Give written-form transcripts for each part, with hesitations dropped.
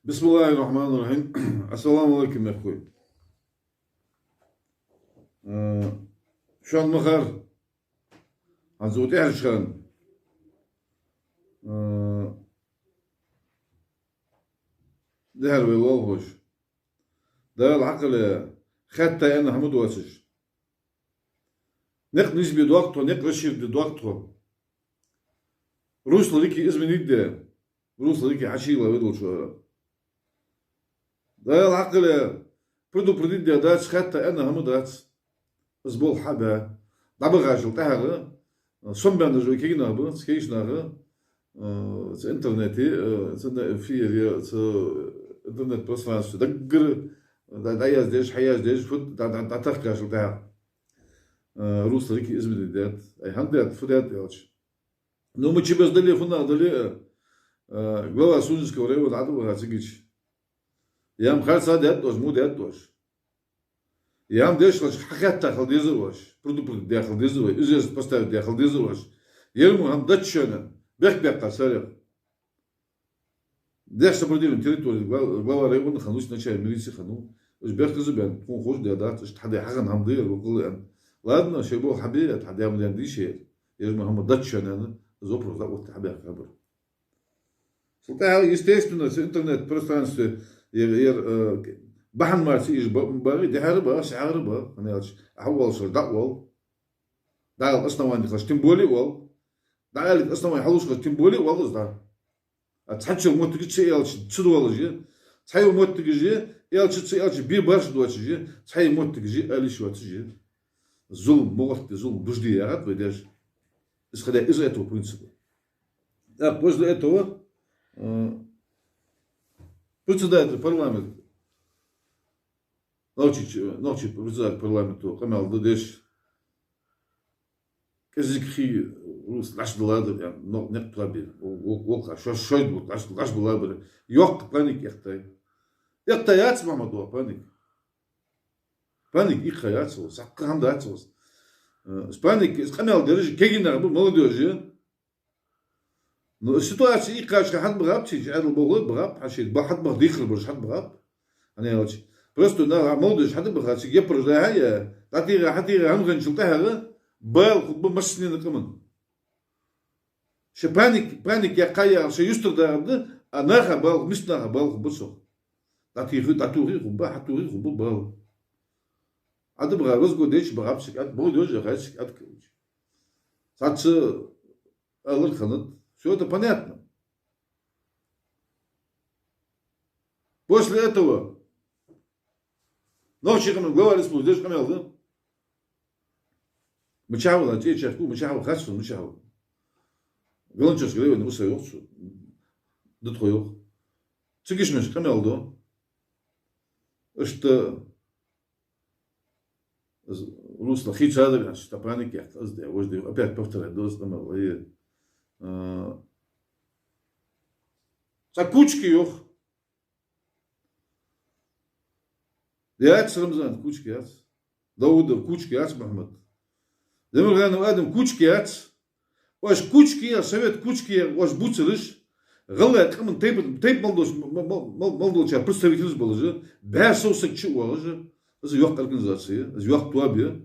بسم الله الرحمن الرحيم. السلام عليكم يا اخوي. Şu an bakar. Hazreti Erşan. Değer ve Allah hoş. Değer العقل حتى أنا حمد واسش. نق نسبة وقته نق رشيد وقته. روسلا ليكي إزمنيد ده. روسلا ليكي عشيلة بدل شو. ده العقل بدو بديد ده داتس حتى أنا هم داتس أسبوع حبة دبغاش التهرة صم بين الجو كي نابه سكيش ناره إنترنتي في إنترنت بس فاس دقر ده ياز ديش حياز ديش فد ده تخكاش التهرة روس ليكي إزمة دات أي هندات فدات يالش نو مشي بس دلي فنا دلي جوا سوزس كوري ودعتو هاتسكيش يام خالص دات وش مو دات وش يام ديش وش حكت داخل ديزل وش برضو داخل ديزل وش إزاز بستاف داخل ديزل وش يرمو هم داتشنا بيك قصير داش تبرديلم تريتوري غوا ريبون خنوش نشاي ميليسي خنو وش بيك زبان تكون خوش دات وش تحدي حاجه هم دير وقول ان لادنا شيبو حبيبه تحدي هم دي شيء يرمو هم داتشنا زوبرو زاوت حبيبه خبر سلطة естественно с интернет пространстве بحن مارسي إيش باقي ده هربا سعربا أنا أقولش أحول صار دعوة دعال أصلا وين خلاص تنبولي وال دعال أصلا وين حلوش خلاص تنبولي والله ده أتحكي وموت تجي شيء يالش تصير والله جي تحيي وموت تجي يالش تصير يالش بيبرش دوتش جي تحيي وموت تجي ألي شو تجي ظلم موت ظلم بجدي يا رب بديش إسخدا إزاي تو برينسيبل ده بوز ده تو председатель парламента, ночи председатель парламента, Камал Дадеш, казикхи рус наш дладыр, не плаби, волка, шойд был, наш дладыр, yok panik yakтай, yakтай yaç Mamadu panik, panik ilk yaç o, sakkan da yaç o, panik, Kamal Dadеш, keginler bu молодежи. Но ситуация и кажется, хат брат, чижал богой брат, хашит, бахат бахдихл бож хат брат. Они говорят, просто на молодежь хат брат, я проживаю, хатира хамган шултахара, бал хуб машины на каман. Ше паник я кая, ше юстр дарады, а наха бал, миснаха бал хубсо. Татури хуба, хатури хуба бал. Ады брат, разгодеш брат, ат молодежь хашит, ат круч. Сатсы алыр ханат. Все это понятно. После этого ночью глава республики, здесь камел, да? Мчаву на те чашку, мчаву хасу, мчаву. Галанчос говорил, не высоел, что да твоё. Цигишмеш камел, да? Что русло хичадр, что паники, опять повторяю, да, камел, и Кучки yok. Yaç Ramazan Kучки yaç. Davudov Kучки yaç Muhammed. Demirganov Adam Kучки yaç. Oş Kучки ya Sovet Kучки ya oş buçılış. Galla kımın teyp maldoçlar представительниz bolıcı. Bəs olsak çı olıcı. Az yok organizasiya, az yok tuabiya.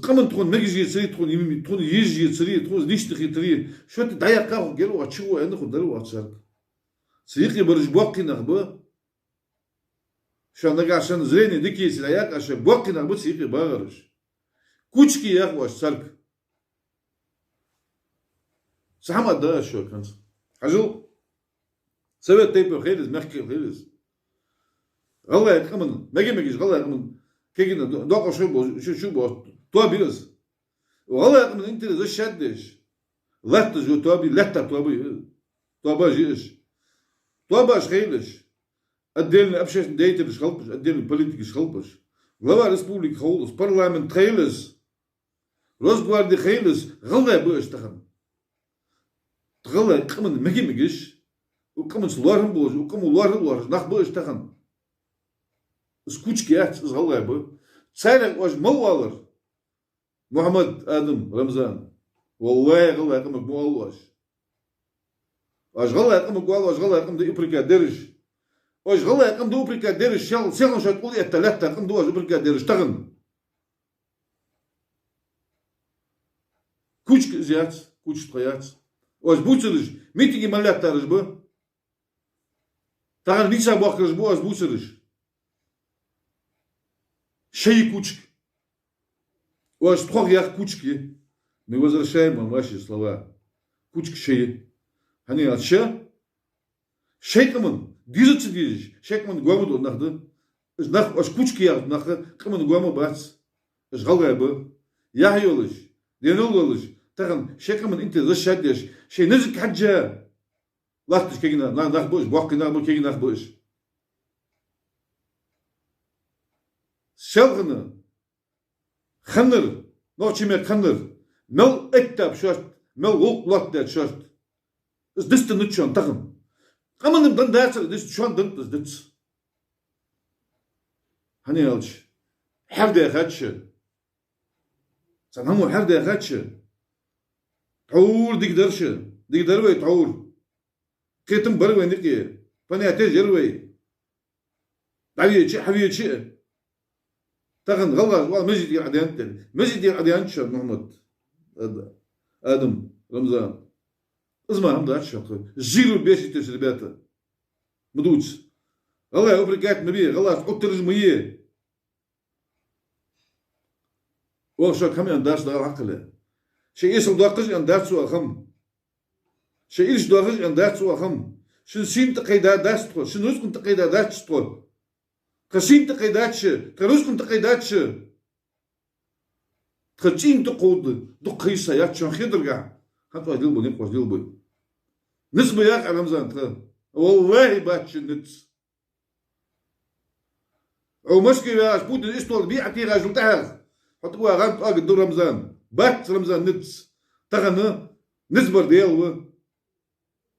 Камен тон мегижи цери тон ими тон ежи цери тон личных цери что ты дай каху гелу а чего я нахуй дару ачар цери барыш бакинах ба что нагашан зрение дикие силаяк аше бакинах ба цери барыш кучки як ваш царк сама да что канц хажу совет тейпо хелис мягкий хелис галай камен мегиш галай камен кегина дока что бо Tuabiz. Vallahi من انت زي شدش. لات جو توابي لات توابي. تواباجيش. تواباش خيلش. الدين ابشش ديت مش خلبش، الدين البوليتيك مش خلبش. غلا ريسبوبليك خولس، بارلمنت خيلس. روزغواردي خيلس، غلا باش تخن. غلا قمن مجيش. وقمن سلارهم بوج، وقمن لار نخ باش تخن. سكوتشكيات غلا با. سايلك واش موالر. محمد آدم رمضان والله غلا يقوم بموالواش واش غلا يقوم بموالواش غلا يقوم دي إبريكا درج وش غلا يقوم دو بريكا ديرش شال سيلون شات قولي التلاتة قوم دو بريكا ديرش تغن كوش زيات كوش طيات وش بوترش ميتيجي ملات تارش بو تغن نيسا باكرش بو وش بوترش شيء كوشك وش تخوغ ياخ كوشكي не возвращаем вам ваши слова كوشك شيء هني أشياء شيء كمان ديزت ديزش شيء كمان قاموا ناخذ إيش ناخذ إيش كوشك يا ناخذ كمان قاموا بس إيش غلبة به يا هيولش دينولش تكن شيء كمان أنت ذا شدش شيء نزك حاجة لا تشكينا ناخذ بوش باقي ناخذ كي ناخذ بوش شلغنا خنر نوعي ما خنر مل اكتب شرط مل وقت ده شرط إيش دست نتشون تكن كمان نبدأ دارس دست شون دنت دست هني يالش حرد خدش سنهمو حرد خدش تعور ديك درش ديك دروي تعور كيتم بروي نكي فني أتيج جروي تعبيه شيء حبيه شيء تكن غلط والله مجد يعديان مجد يعديان شو محمد آدم رمضان اسمع هم ده شو زيرو بيش تسربته مدوش الله يوفرقات نبيه الله تحط رجميه وشو كم يندرس ده عقله شيء يسوع دقيق يندرس وخم شيء إيش دقيق يندرس وخم شن سين تقيدات دستو شن روز كنت تقيدات دستو كسين تقيدات ش كروز كنت تقيدات ش كتين تقود دقيسة يا شن خيدرجع حتى واجل بني واجل بني نسبة ياك على رمضان ترى والله باتش نتس أو مشكلة يا سبوت الإستول بيعتي راجل تهر حطوا غانت أجد دور رمضان بات رمضان نتس تغنى نسبة ديالو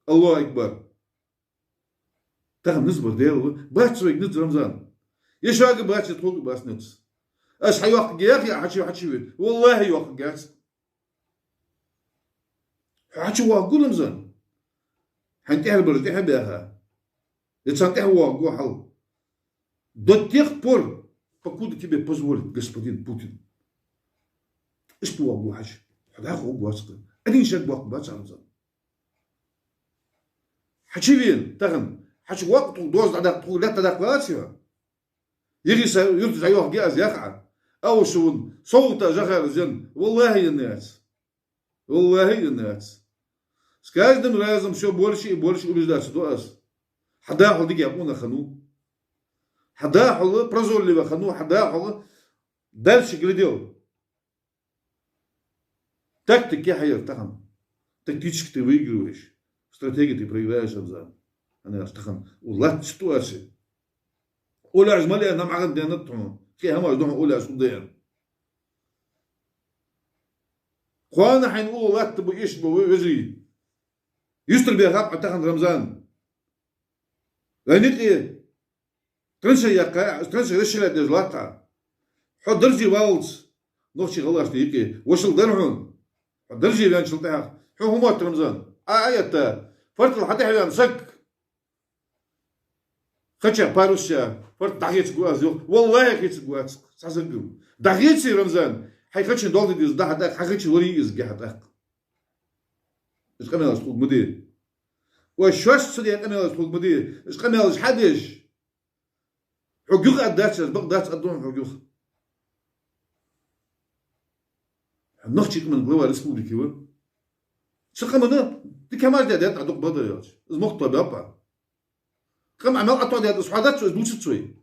الله أكبر تغنى نسبة ديالو بات سويك نتس رمضان يشاق بات تقول باس نتس أش حيوقع يا أخي حشي والله يوقع جاس حشي واقول رمضان حنتهر برجع بها يتصنع واقول حل до тех пор, покуда тебе позволит господин Путин. И что угуаш? Хадах угуаска. Один шаг бак бацанза. Хачивин, таган, хач вакт доз дадак тулет дадак васия. يجي يرجع يوح جاز يقع أو شون صوته جخر زين والله الناس والله الناس سكاجدم لازم شو بورشي وبيجداش دوس حدا حد يجي يقونا خنو حدا حل برزول اللي بخنو حدا حل دالش جلديو تكتيك يا حير تخن تكتيك تبيجروش استراتيجية تبريواش أبزان أنا أشتخن والله تشتواشي أولا عزمالي أنا معقد ديانتهم كي هم أجدوهم أولا عزمالي خوانا حين أولو لا تبو إيش بو وزري يستر بيها غاب عتاقن رمضان لأنك إيه تنسى يقع تنسى رشلة دجلاتا حد درجي والز نوشي غلاش ديكي وشل درعون حد درجي بيان شلتها حو همات رمضان آياتا فرط حتى حيان سك خدشا باروسيا فرط دعيت قواز والله كيت قواز سازنقم دعيت رمضان حي خدشا دولدي ديز ده حتى خدشا وريز جه حتى إيش قمنا أسقط مدير وشوش صديق قمنا أسقط مدير إيش قمنا إيش حدش حقوق أداتش بقدات أدون حقوق نخشيك من غلوة ريسبوبليكي و شقمنا دي كمال ديات عدوق بدر ياش إز مقطع بابا كم عمل أطوع ديات إصحادات شو إزبوش تسوي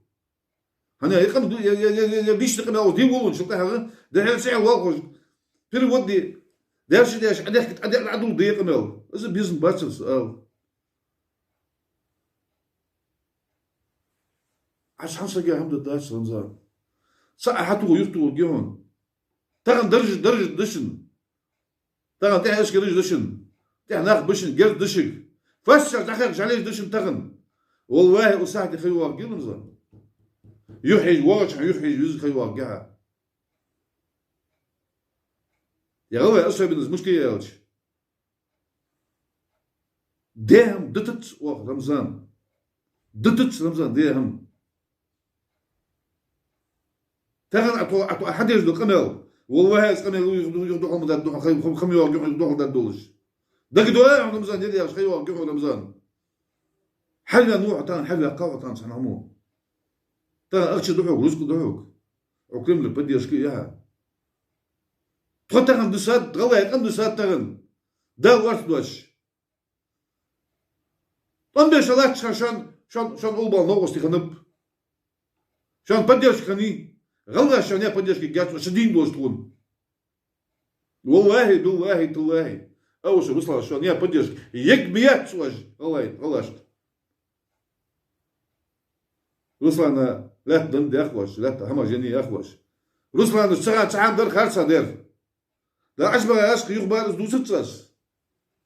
هنا يقام يا بيش تقمنا أو دي وولون شو تها ده هل سعي واقع في الودي دارش داش عدك عدو دي قمنا إز بيزن باتشلز عشان سجى حمد الداش رمضان صحته ويرتو جهون تغن درجة دشن تغن تحت إيش كريج دشن تحت ناخ بشن جرد دشك فشل تحت عليه دشن تغن والله أساعد خيوار جل رمضان يحيي واجح يحيي جزء خيوار جها يا غلا أسوأ بالنسبة مشكلة يا وجه دهم دتت رمضان دتت رمزان ديهم تغن أتو أحد يجدو قمل والله هاز قمل يجدو قمل دادو خم يجدو دادولش دق دولا رمزان يدي أش خيوا يجدو رمزان حلا نوع تان حلا قوة تان سنعمو تان أرش دحوك رزق دحوك وكلم لك بدي أشكي إياها تغن دسات غلا يقم دسات تغن دا ورث دوش أندش الله شان أولبال نوغس تخنب شان بدي أشكني غلا شان يا بدي أشكي جات شدين دوش تون والله تالله أول شيء وصل شان يا بدي أشكي يكبيات سواج غلاشت روسلانا لا تدن دي أخوش لا هما جني أخوش روسلانا ساعة عام در خارصة در لا عجبها أشكي يخبار دو ستراس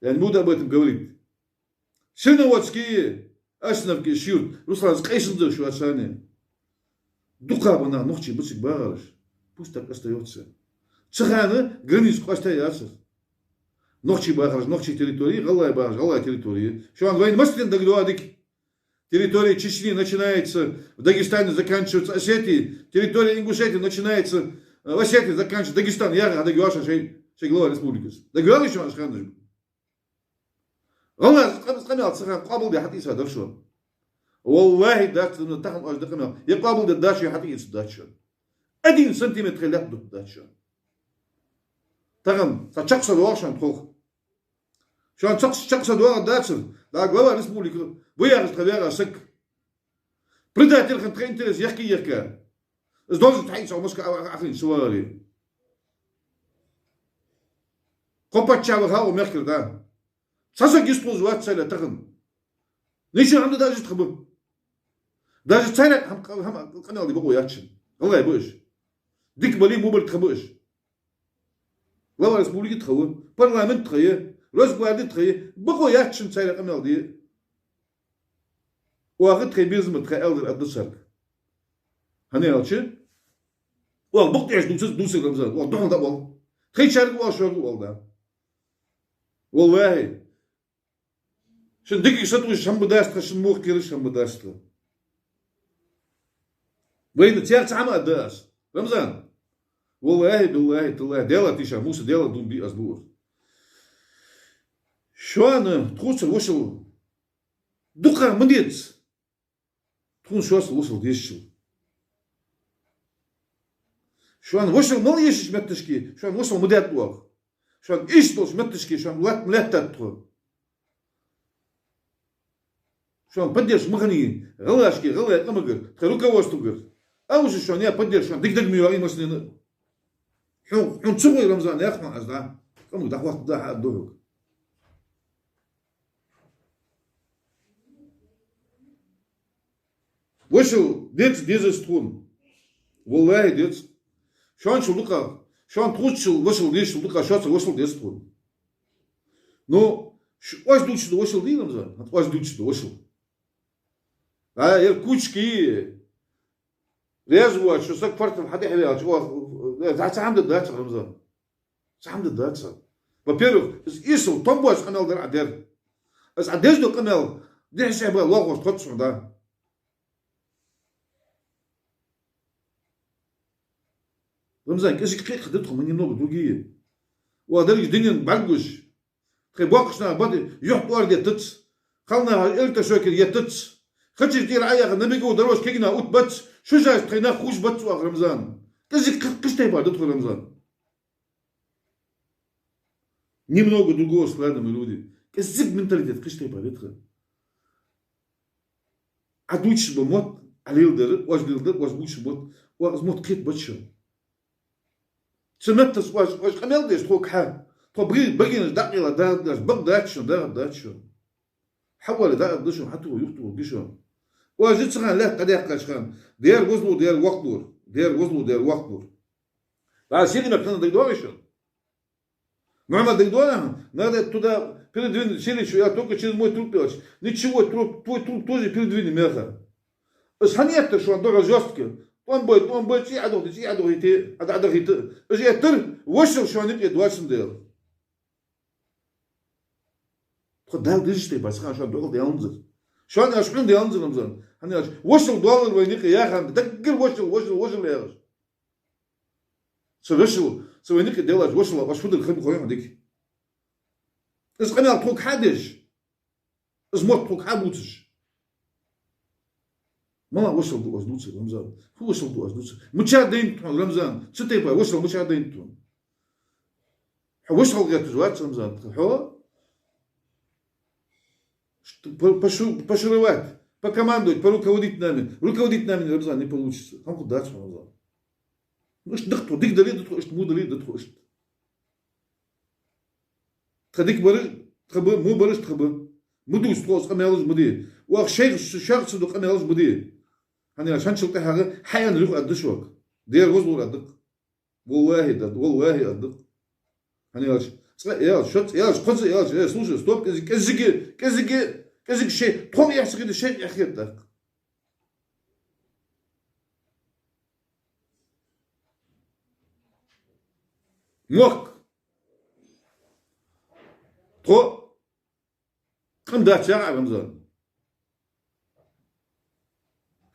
يعني مو دا بيت مقوليد شنو واتسكي أشنف كي شيوت روسلانا قيشن در شو أشاني دوكا بنا نوخشي بسك باغرش بوستك أستيوتسا تسخانة границ قاشتا ياسر نوخشي باغرش نوخشي территории غلا باغرش غلا территории شو عن войны мастин доглядик территория Чечни начинается в Дагестане, заканчивается Осетией. Территория Ингушетии начинается в Осетии, заканчивается Дагестан. Я Дагуаша Шейглова Республика. Дагуаша еще наш ханж. والله قميل صغير قابل دي حتى يسادر شو والله دات تخم أجد قميل يقابل دي داشي حتى يسدات شو أدين سنتيمتر لا تدو دات شو تخم تشخص دواشان تخوخ شو تشخص دوار داتشر لا غوا республика ويا غير سك предатель خن интерес يحكي إذا должен تعيش أو مسك أو آخرين سوالي قبض شعب هاو مخكر ده ساسا جسمه زوات سيلا تخن ليش عنده داجة خبر داجة سيلا هم القناة اللي بقوا ياتشن الله يبوش ديك بالي مو بالتخبوش غوا республика تخون برلمان تخيه روز بوادي تخيه بقوا ياتشن سيلا القناة دي واخد تخي بيزم تخي ألدر أدسر هني ألشي وال بقت يعيش دوسك رمزان وال دوحن ده وال تخي شارك وال شارك وال ده والله شن ديك يسطوش هم بداست شن موخ كيرش هم بداست وين تيارت عم أداس رمزان والله بالله تالله ديلا تيشا موسى ديلا دون بي أسبوع شو أنا تخوص الوصل دقة مديت تكون شو وصل ديشل شو أنا وصل ما ليش متشكي شو أنا وصل مدات وق شو أنا إيش توش متشكي شو أنا لا تدخل شو أنا بديش مغني غلاشكي غلا قمقر خلوك وستوقر أوش شو أنا بديش شو دق ميواري مسنين حون تسوي رمضان يا أخوان أزدا قمق ده وقت ده الدهوك وشو ديز تكون والله ديز شلون شو لقى شلون تروح وصل ليش لقى شاطر وصل ديز تكون نو واش دوتش وصل دي رمضان واش دوتش وصل يركوشكي ريزوا شو سك فرت حد يحلى شو تعمد الدات رمضان تعمد الدات بابيرو يسو طنبوش قنال در عدير بس عديش دو قنال دي حساب الله وش تحط ده رمزان كيش كيك خدتهم من ينوب دوجيه ودرج دنيا بعجوش خي باقشنا بدي يحط ورد يتت خلنا قلت شوكر يتت خدش دير عيا نبي جو دروش كينا اوت بت شو جاي تخينا خوش بت رمزان كيش كيش تبع دكتور رمزان немного другого склада мы люди كيش менталитет كيش تبع دكتور عدوش بموت عليلدر واش ديلدر واش بوش بوت واش موت كيت بتشو سمعت واش قمل ديش تروك حال تو بغينا دقيقه داش بغداتشو داتشو حول داشو حتى يخطو قشو واجد سخان لا قد يحقش خان دير وزلو دير وقتور دير وزلو دير وقتور بعد سيدي ما كان دغدوشو نعمل дегдуана, надо туда передвинуть, сели, я только через мой труп делать. Ничего, твой труп тоже передвини мясо. Сханет, что он дорого жестко. Он будет сиадо, идти, идти. Я тыр, вышел, что они 20 делал. Дал дышите, басхан, что дорого делал. Şu an aşkın da yalnız Ramazan. Hani aş. Woşul dolar ve ya kan. Dakir woşul ya. Woşul. Soveniki delar woşul baş fudur khib koyam dik. Es qanal tok hadish. Es mot tok habutش. ما وصل دو أزدوس رمضان هو وصل دو أزدوس مشاهدين رمضان ستة وصل مشاهدين تون وصل جات زوات رمضان هو пошуровать покомандовать поруководить нами رمضان не получится هم куда رمضان مش دقتو ديك دليل دتو إيش مو دليل دتو إيش تخديك برج تخبر مو برج تخبر مدوس تقص قم يالز مدي وأخ شخص دو قم يالز مدي hani عشان شلت حاجة حياة نروح قدش وقت دير وزن قدك والله قدك hani ya şut ya kızı ya слушай стоп كذا şey tom yaxşı gibi şey yaxşı yok to kim da çağa Ramazan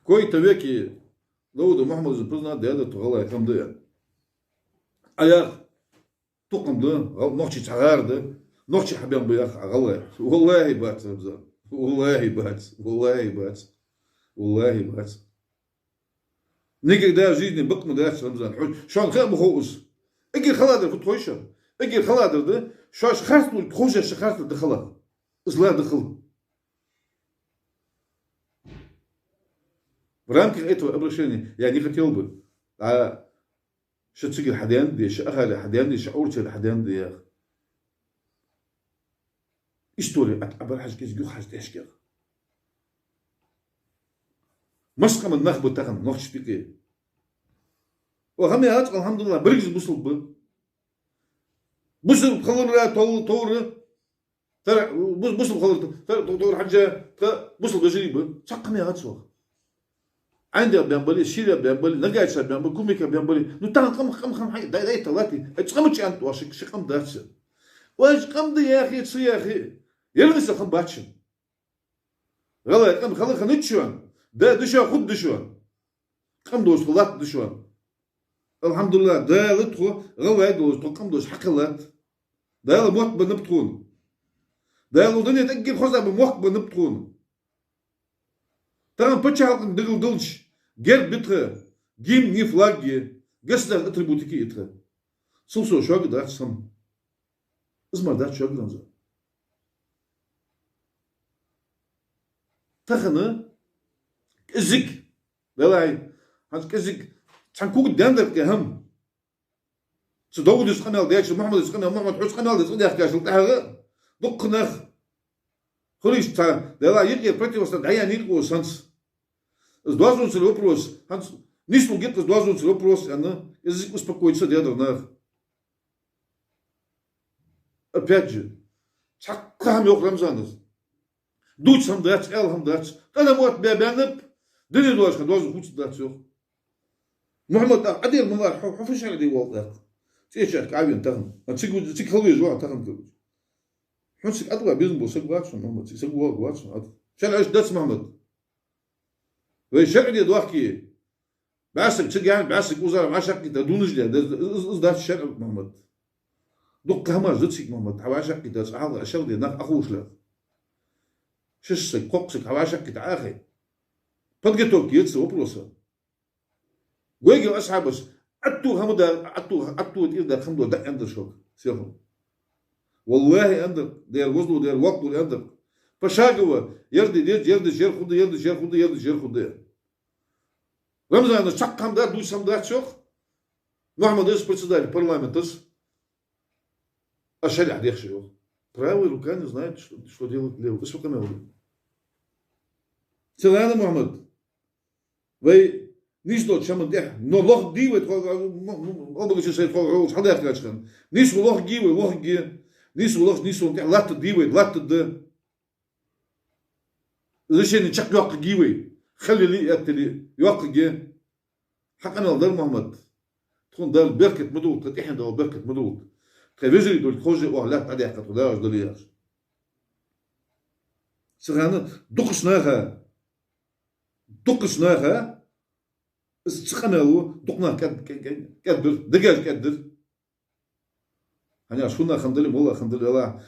какой-то веке Дауд Мухаммад признал, да, это гала камды. Аяк тукымды, нохчи чагарды, нохчи хабян бияк гала. Валлахи бат, валлахи бат. Никогда в жизни бак мудрец Рамзан. Шон хаб хоус. Игир халадыр фут хойша. Игир халадыр да, шош хартул хожа шахартул дхала. Зла дхал. В рамках этого обращения я не хотел бы, что цигер хадян ди, что ахали хадян ди, что урчер хадян ди. История от абархаж кез гюхаж дешкер. Масқам нахбу таган нохч пики. وهم يا الحمد لله برجز بوصل خلونا طور ترى بوصل خلونا ترى طور حاجة بوصل غجريبة سقم يا هاتسوق عندي بينبلي شيريا بينبلي نجايش بينبلي كوميكا بينبلي نتاع قم حي داي ثلاثي اتقمتش انت واش قم داتش واش قم دي يا اخي تصي يا اخي يلبس قم باتش غلا قم خلي خنتشون ده دشوا خد دشوا قم دوس خلات دشوا الحمد لله ده لتخو غلا دوس قم دوس حقلات ده موت بنبتون ده لو دنيا تجي خذها بموت بنبتون Там почалкин дылдылч, герб битре, гимн не флаги, государственные атрибутики итре. Сулсо шаг дать сам. Измардат шаг намза. Тахана кизик. Далай. Ханс кизик. Цанкуг дендер кехам. Сдоудис канал дяч Мухаммад канал Мухаммад Хус канал дяч дяч тахага. Дукнах. Хриш та далай йер противостоять аяник санс. Сдваживается вопрос. Не слугит, сдваживается вопрос, она язык успокоится дядя. Опять же, чаккам yok Рамзаныз. Дуч сам дач, эл хам дач. Когда мот бебенеп, дыны дуашка, дуашка хуч дач yok. Мухаммад адил мулар, хуфиш ади волдак. Течак авин тагын. Цик халвы жуа тагын кылыч. Хунсик адва бизнес болсак бачын, Мухаммад, сик буак бачын. Шал аш дач Мухаммад. ويشغل يدوحكي باسك تجي باسك وزارة ما شقي تدونج لي ده الشرع محمد دق هما زتسك محمد حواشك ده صحاب الشغل ده أخوش له شسك قوقسك حواشك تعاخي بدقتوك يلسه وبروسه ويجي أصحابس أتو هم ده أتو إذا خمدوا ده عند شوك سيهم والله عند ده وزنه ده وقت ده عندك فشاقوا يرد جير خد Рамзан чаккам да душам да чох. Мухаммад is председатель парламента. А шариат яхши. Правая рука не знает, что делать левой. Что камел? Целана Мухаммад. Вы не что, чем это? Но лох дивит, обычно say gewoon had echt gaan. Niet zo lach given, lach ge. Niet zo laat het dieven, laat het de. Dus je niet chak yok given. خلي لي أتلي يوقع حقنا الدار محمد تكون دار بركة مدود تتحن دار بركة مدود كفيزري دول خوجي وعلات عليها كتوداش دولياش سخانة دقشناها دقشناها سخانة دقنا كدر دجاج كدر هني شونا خندلي والله خندلي الله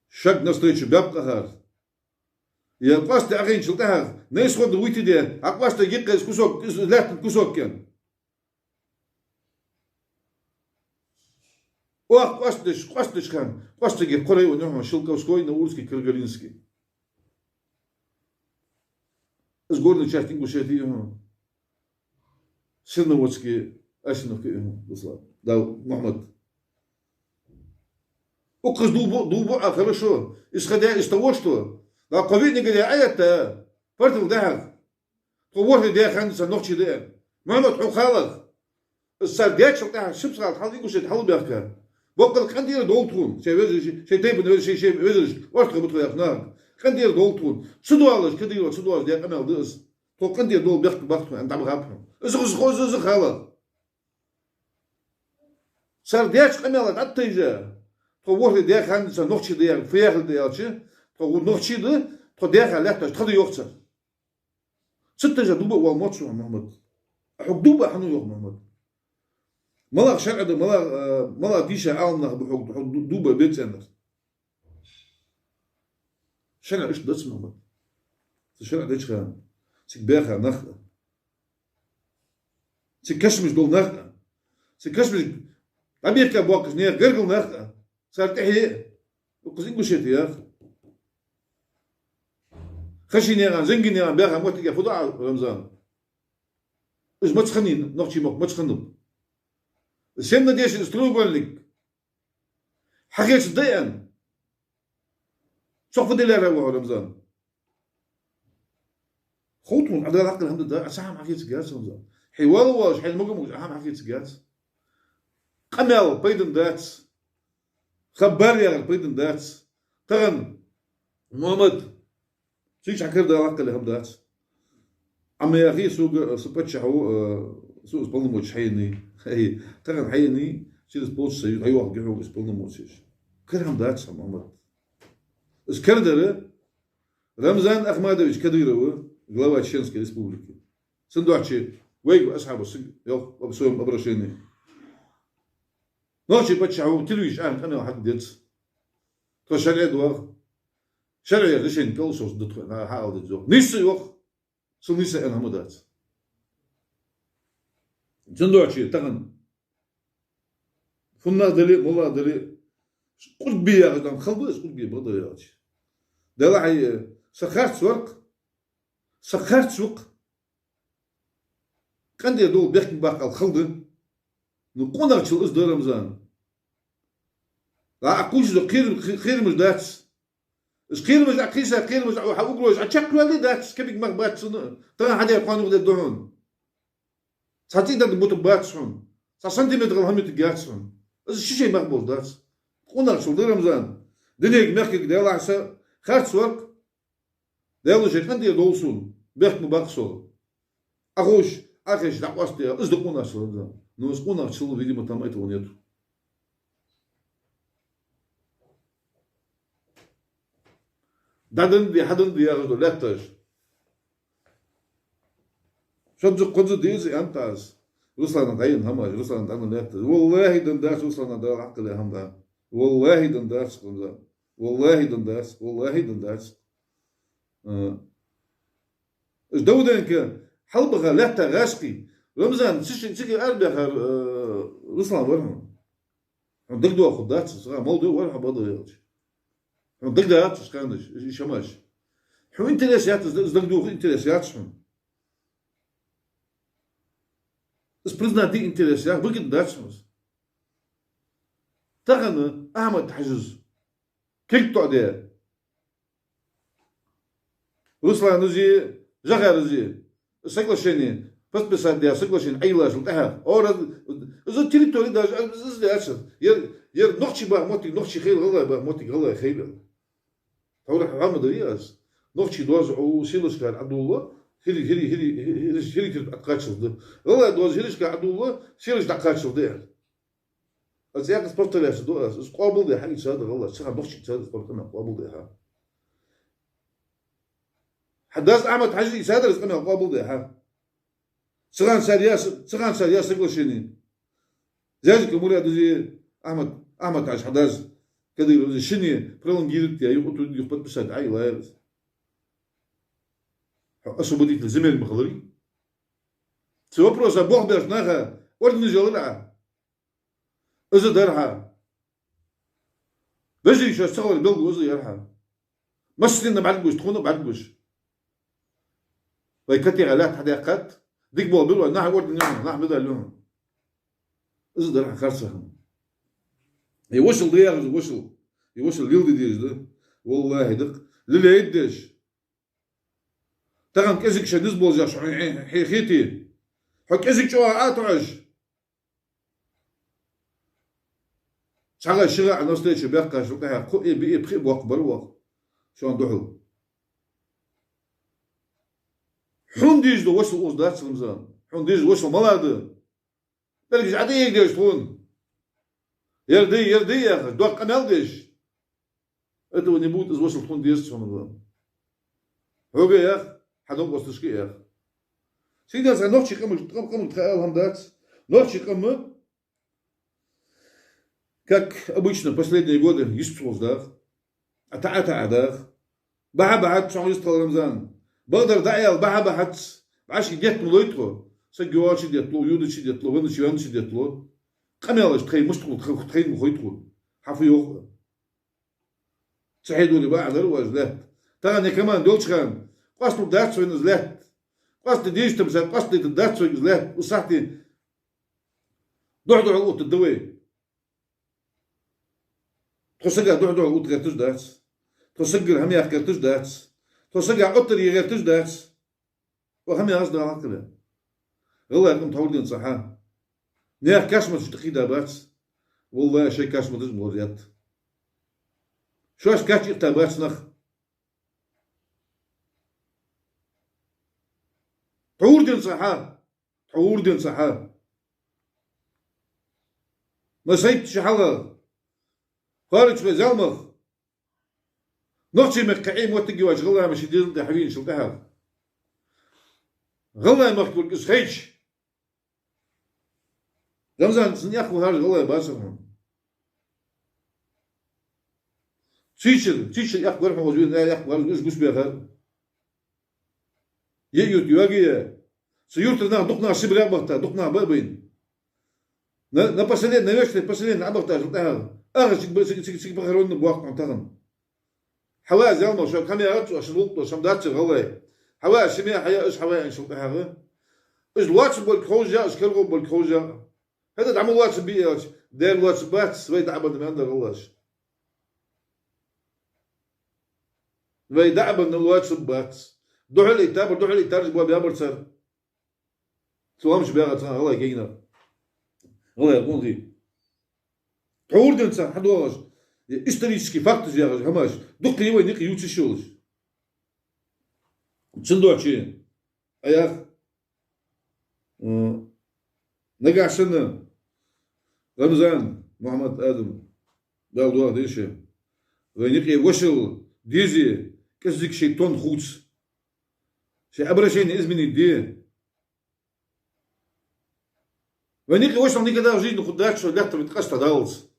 شق نستريتش باب قهر يا قاست أخين شلتها ناس خد ويتي ده أقاست يقيس كوسوك لا كوسوك كان قاستش كان قاست يجي قري ونحن شلكا وسكوي نورسكي كرغالينسكي إز قولنا شاهدين وشاهدين سنة واتسكي أشنو كي وصل داو محمد وقص دوبو хорошо исходя из того что да ковид не говоря это портал да قوة ده خمسة نقطة ده محمد حخالق السرديات شلتها شبصة حالي وش تحول بيحكي بقول خندير دولتون شيء وزج شيء تيب شيء وزج وقت قبض يخناق خندير دولتون سدوالش كدير سدوالش ده أمل دس تو خندير دول بيحكي عند عم غابهم إز خالق سرديات أمل عتيجة قوة ده خمسة نقطة ده فيها ده شيء قوة نقطة ده توديها لا تشتغل يوقف ستة جدوبة والماتش محمد حقدوبة حنو يوم محمد ملاك شرع ده ملاك ديشة عالنا بحقدوبة بيت سنة شرع إيش ده محمد شرع ده إيش خان سكباخة نخلة سكشمش دول نخلة سكشمش عبير كابواقش نير قرقل نخلة صارت إحياء وقزين قشيت يا أخي خشي نيران زنجي نيران بيرها موتي يا فضاء رمضان إيش ما تخنين نقشي مك ما تخنب السنة ديش استلو يقول لك حكيت ضيئا شوف فضي لي روح رمضان خوتون على العقل الحمد لله أسحام حكيت سجاس رمضان حوار واش حين مقام أهم حكيت سجاس قمل بيدن دات خبر يا بيدن دات تغن محمد شيش حكيت ده العقل الحمد لله أما يا أخي سوق سبتشحو سوق سبلموش حيني هي تغن حيني شيل سبوتش سيد أي واحد جحوق سبلموشيش كلام داتش محمد إيش كردره رمضان أحمدويش كديره глава Чеченской республики سندوتشي ويجوا أصحابه يلا أبصوهم أبرشيني نوشي بتشعو تلويش أنا واحد ديت تشرع دوار شرع رشين كل صوص دتخل هذا الزوج نيسي وق سنيسي أنا مدات سندوتشي تغن فما دلي والله دلي قلت بيا قدام خلبز قلت بيا بغض ياتي دلعي سخرت سوق كان دي دول بيحكي باقي الخلد نقول لك شو إصدار رمضان لا أقولش ذا خير مش داتس إيش خير مش أكيسة خير مش حقوقه أشكل ولا داتس كيف ما بات سنة ترى حدا يقانو ده دهون ساعتين ده بوت باتسون سنتيمتر هم يتجاتسون إيش شيء مقبول داتس نقول لك شو إصدار رمضان دنيا مركز ده لا عسى خارج سوق ده شيء كان دي دولسون بيحكي باقي سول أخوش أخيش دعوستي إصدقونا شو رمضان но он начал, видимо, там этого нет. دادن دي حدن دي ياخدوا لاتش شد قدر ديزي أنتاز روسلاند عين هماش روسلاند عين لاتش والله دنداس روسلاند ده عقل هم ده والله دنداس والله دنداس والله دنداس إيش دودنك حلبغة لاتة غاشقي رمضان سيكي أربع روسلاند ورهم عندك دوا خدات صراحة موضوع ورها بضل ياش عندك دات سكانش يشماش حو انتريسيات عندك دوا انتريسيات شو بس برزنا دي انتريسيات بقيت دات شو تغنى أحمد حجز كيف تعدي روسلاند زي جغر زي سكلشيني بس بساديا سكلشين أي لاش لتها أورد إذا تريتوري داش إذا أشر ير نخشي بقى موتي نخشي خيل غلا بقى موتي غلا خيل تقول حرام درياس نخشي دوز أو سيلس كان عبد الله هلي تقاتل ده غلا دوز هلي كان عبد الله سيلس تقاتل ده أزياك سبورت لاش دوز قابل ده حاجة هذا غلا شغل نخشي هذا سبورت أنا قابل ده حداز أحمد حجي سادر سقنا قابل ده ها سغان سال ياس قشيني زاجك مولي أدزي أحمد عش حداز كده يقول شني فرلون جيرت يا يقطو يخبط بسات عاي لا يرز أشو بديت الزميل المخضري سوى بروسا بوح بيش ناخا ورد نجولها إذا درها بجي شو استغل البلد وإذا يرها مسلين بعد قوش تخونه بعد قوش ويكتي غلات حديقات ديك بول بلو ناح ورد نجولها ناح بدأ لهم إذا درها خرصهم يوصل دياغز يوصل ليل ديش ده والله دق للي يدش تغن كزك شدز بولجاش حيخيتي حك كزك شو عاتعش شغل شغل على نص ليش بيقى شو كه خو بي بخي بوق بالوق شو عنده حون ديش دو وصل أوزدات سلمزان حون ديش وصل ملاده بلقيش عادي يقدر تكون يردي يا أخي دوق قنال ديش أنتوا نبوت إذا وصل تكون ديش شو نظام هو يا أخي حدهم وصلش يا أخي سيدي أنا نوحشي قم تخيل هم دات نوحشي قم как обычно последние годы يشتغل داخ أتعتع داخ بعد شو يشتغل رمضان بقدر دعيال بعد بعش يديت ملويترو سجوار يديت له يود يديت له وين يديت له قميلش تخيل مش تخيل مخيترو حفي يوخ تحيدوا لي بعد الواج لا ترى كمان دولش خان قصد دات وين زلات قصد ديش تمسك قصد دات وين زلات وصحتي دعدو عقود الدوي تسجع دعدو عقود غيرتش دات تسجل هم يحكرتش دات تسجع قطر يغيرتش دات وهم يصدر عقله والله يكون تحولين صحة نيح كاسمة تشتقي دابات والله شيء كاسمة تزموريات شوش كاتش اقتابات نخ تعور دين صحة ما سيد شحالة خارج في زلمخ نقشي مقعيم وتقي واش غلا ماشي ديال دحوين شو كهذا غلا مخبول كسخيش رمضان سنياخو هاج غلا باسهم تيشر ياخو غير موجود لا ياخو غير جوش بيها يجيو يواجي سيورت لنا دقنا سبرا بقتا دقنا بابين نا باسلين نوشت باسلين عبقتا شو كهذا سيك بخرون بواق نتغن حواز يالما شو كم يارتو عشان وقتو شم داتش غلاي حواز شمية حياة إيش حواز شو كهذا إيش الواتس بالكروجا إيش كلغو بالكروجا هذا دعمو الواتس بيئة دير الواتس بات سوي دعبن من عندك غلاش سوي دعبن من الواتس بات دعلي تابر جبوا بيابر سر سوامش بيغا تان غلاي كينا غلاي يقول دي تعور دي إنسان حد واش исторический факт я говорю, хамаш, докли его не ключи шелш. Чендочи, а я нагашена Рамзан Мухаммад Адам дал дуа дыше. Войник вышел дизи, казик шейтон хуц. Шей обращение изменить ди. Войник вышел никогда в жизни худак, что лето виткаста дался.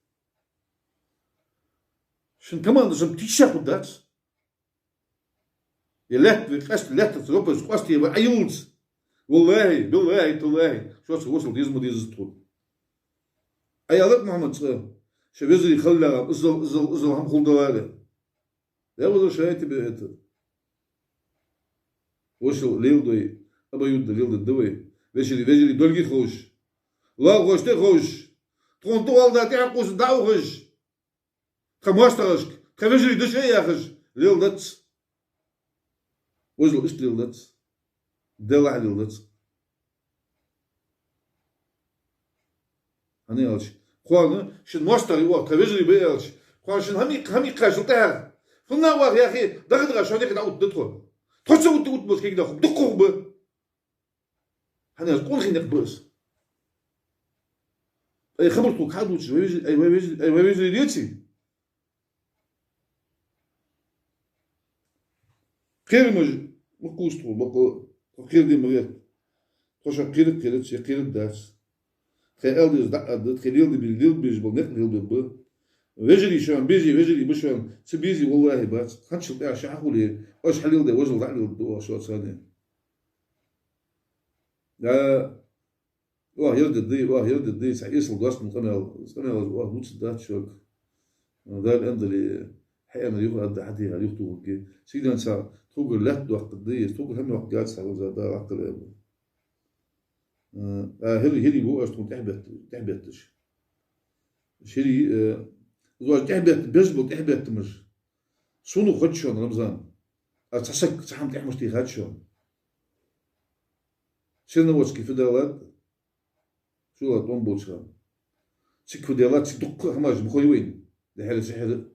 شن كمان زم تيشا خدات يلات بقاست لات تروبس قاست يبقى عيولز والله شو وصل ديزمو ديزتو ايالك محمد شبيزري خلا ازل هم خلدواره ده وزو شايتي بيت وصل ليلدوي ابا يود ليلد دوي وجري دولغي خوش لا غوشتي خوش تونتو والدا تعقوس داوغش خموسترش خمجري دش ايه ياخش ليلدت وزل ايش ليلدت دلع ليلدت هني قالش خوانه شن موستر يوا خمجري بيالش خوان شن همي قاشل تاع فنا واخ يا اخي دغدغه شو ديك داود تدخل تخصو تقول كي داخل دقوب هني قول خي نقبس اي خبرتو كادوش اي ويجي ديتي خير مقوستو بقى قير دي مريت خوش قيرت قيرت شي قيرت داس خير الدز دقد خير دي بالديل بيجبل نقل بالب وجري شلون بيجي وجري بشلون سبيزي والله بات خدش القاع شحولي واش حليل ده وجل دعلي الدوا شو ثاني لا واه يرد الدي سعيس القاس من قناه واه بوتس دات شوك ده الأند اللي حقيقة ما يقول قد حد يخطو كي سيدنا انسى توقع لا وقت الدي توقع هم وقت قاعد سعود ده وقت هلي بو أشتون تحبتش شري زواج تحبت بيزبط تحبت مش صونو خدشون رمضان أتحسك تحم تحمش تي خدشون سيرنا واتسكي في دالات شو لا طنبوتشان سكو ديالات سدق هماج بخوي وين ده حاجة سحر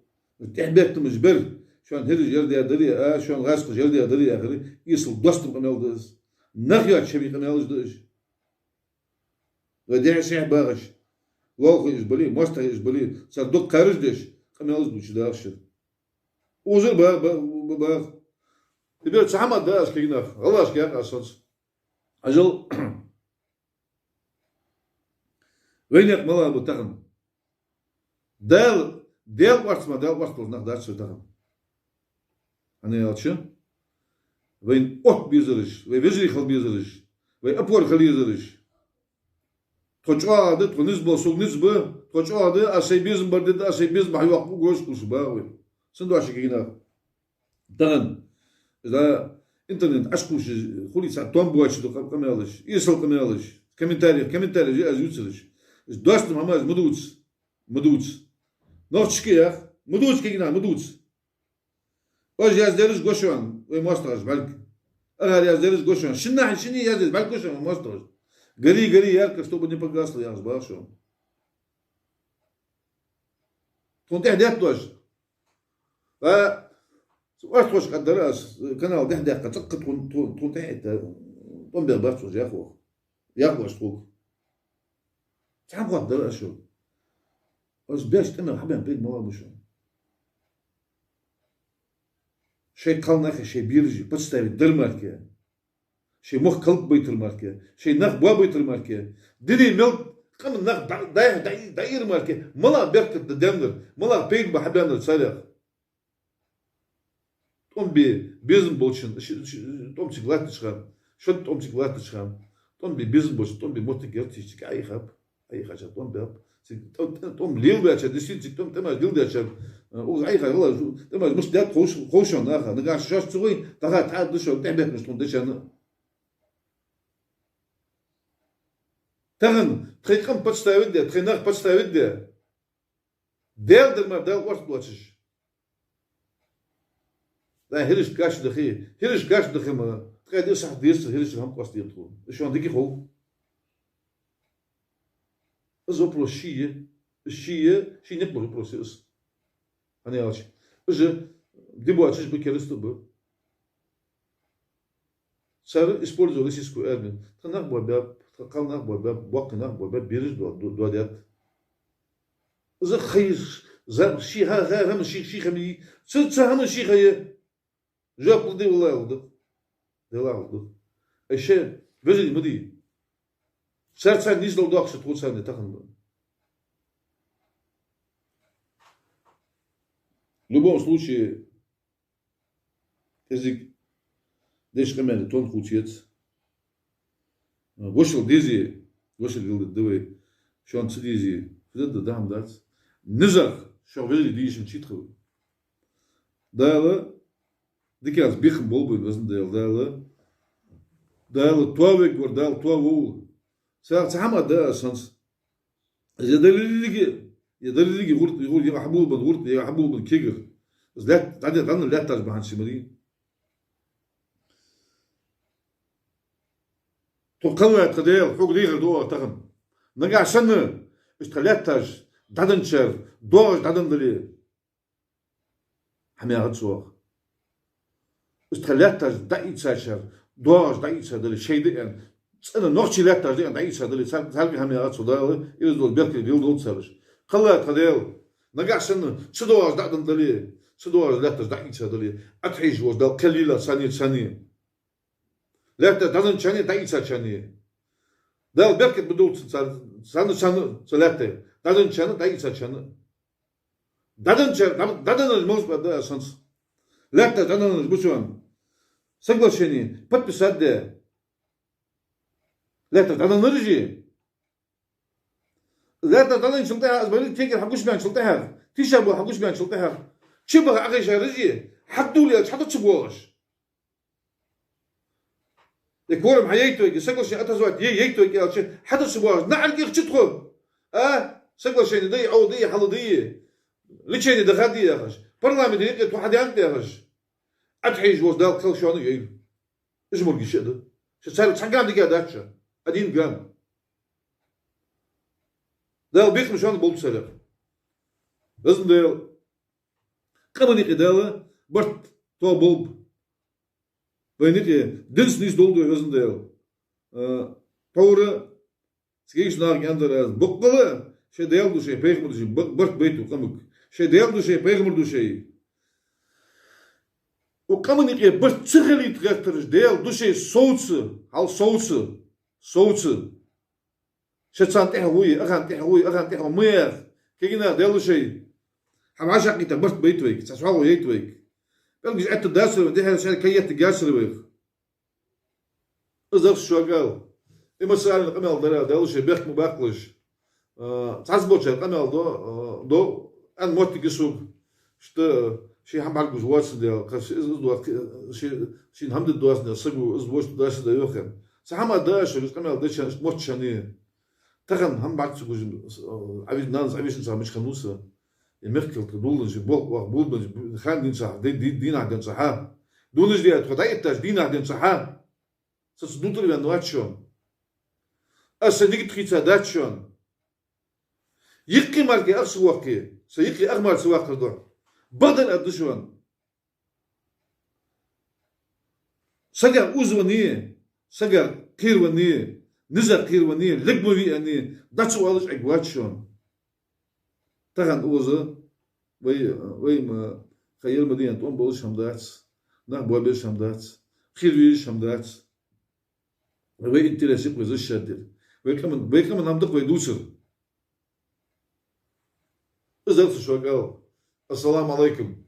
تحبت مش بر شلون هرج يردي أدري شلون غاسق يردي أدري آخر يصل دوست قنال دز نخيات شبي قنال دز وديع سيح باغش واقع إجبالي ماستر إجبالي صدق خارج دش قنال دوش دارش وزر باغ تبي تحمد داش كيناف الله شكاك أساس أجل وينك ملا بتغن دال وقت نخ داش تغن أنا يالشة وين أوت بيزرش ويجري خل بيزرش ويأبور خل يزرش تجوا هذا تونس سوق نسبة تجوا هذا أسي بيزم برد أسي بيزم حيوق بقولش كوش باوي سندوا شكينا تغن إذا إنترنت أشكوش خلي ساعة توم بواتش دو كمالش يسال كمالش كمنتاري جي أزوتسلش دوست ماماز مدوتس نوتش كيا مدوتس كينا مدوتس واش يازدرش قشون وماسترز بالك أنا يازدرش قشون شني يازدرش بالك قشون وماسترز قري يارك شتو بدي بقاصل يا صباح شو كنت احداث دوش ف واش تخش قدراس كانال دحدح قد تكون تحت طن بيرباتو يا اخو اشتوك تعال قدر شو واش باش تمر حبان بيد مو مشو شيء قالنا شيء بيرجي بتستاوي درماركه شيء مخ قلب بيترماركه شيء نخ بوا بيترماركه ديري مل قم نخ داير ماركه ملا بركت دندر ملا بيد بحبان صالح توم بيزم بولشن توم تشغلات تشغل شد توم تشغلات تشغل توم بيزم بولشن توم بموتيجر تشك اي حاجه توم باب توم ليل باتش ديسيت توم تما ليل باتش او اي حاجه والله تما مش دات خوشون اخر نقاش شاش تسوي تعاد دشو تعبت مش تندشن تغن تريكم باتستاويد ترينر باتستاويد دير ما دار وقت بواتش لا هيرش كاش دخي ما تقدر صح ديرس هيرش هم قاصد يطول شو عندك خو ازوبرو الشيء نقبل البروسيس انا ياش اجا ديبواتش بكرستو صار اسبورزو ليسكو ادمن تنقبل باب قالنا باب وقنا باب بيرج دو دات اذا خيش زاب شي ها هم شي خمي ست هم شي خي جاب دي والله ولد دي والله ولد الشيء بزي مدي صار نيز لو داخش تقول صار تخن любом случае язык деш кемен тон хучец вышел дивы шон цдизи фдд дам дат низах шо вели дишим читху дала диказ бихм болбуй өзүн дала туавек гор дал туаву саат хама да санс يدللي يقول يا حبوب كيجر لا تعدي لا ترجع عن شمالي تقوى قدير فوق دير دو تغم نرجع سنة اشتغلتاج دادنشر دوج دادندلي حمي هاتسوغ اشتغلتاج دايتشر دوج دايتشر دلي شيء يعني أنا نوختي لاتاج دي دايتشر دلي سالك حمي هاتسوغ دالي يزول بيركي بيلدول سالش خلات قدير نرجع سنة شدوج دادندلي شدوج لاتاج دايتشر دلي أتحيج وش دال كليلة ثانية Lehte dadan çani da isa çani. Dal belki budulsun sanı lehte. Dadan çani da isa çani. Dadan mos da sans. Lehte dadan bu şu an. Соглашение подписать де. Lehte dadan nırıcı. Lehte dadan çıltı her. Böyle tekrar hakuş ben çıltı her. Tişa bu hakuş ben çıltı her. Çıbı akışa rıcı. Hakdulya çatı çıbıoğuz. يكورم حياته يسقل شيء أتزوج ييته يا شيء حدا سبواز نعرف كيف تدخل سقل شيء ضي أو ضي حل ضي ليش يعني دخل ضي يا خش برنامج دي واحد يعمل يا خش أتحيج وز دال كل شيء يجي إيش مرجي شيء ده شو صار تحكي عندك يا داتشا أدين قام دال بيخ مش أنا بقول سلام لازم دال كمان يقدر برت تو بولب Böyle ki dils nis doldu özünde ya. Power skeyş nar gendir. Bokkalı şey değil du şey peygamber du şey bak beytu kamık. Şey değil du şey peygamber du şey. O kamın ki bir çıkılı traktörüş değil du şey soğutsu. Hal soğutsu. Soğutsu. Şetsan tehvuy, agan muyer. Kegina değil du şey. Ham aşağı gita bak beytu ek. Sasvago yeytu ek. Belki je ette Duitsland, die hebben ze kan je te gaseren weer. Dat is zo gauw. Ik moet zeggen, ik ben daar, dat is je berg mobaklish. Transportje, ik ben do, en moet ik zoek. She hamburg was watching there, because she hamded doos there, so is watched doos there yochen. Ze hamad daar, so ik ben daar, dat moet je niet. Tegen hamburg zo goed, avis nans, avis zo mis genussen. المركل تدولج بول خان دين صح دين عدن صحة دولج دي تخدعي التاج دين عدن صحة ستصدوتر بأن واتشون أصدق تخيط داتشون يقي ماركي أرسواقي سيقي أغمار سواق الدور بدل أدشون سجر أوزوني سجر كيروني نزر كيروني لقبوي أني داتشو ألش أقواتشون تغن اوزه وي ما خيال مدينة تقوم بقولش همدات نحبوا بيش همدات خيرويش همدات وي انتراسي بغيز الشادر وي كمان همدق وي دوسر ازالت شو قال السلام عليكم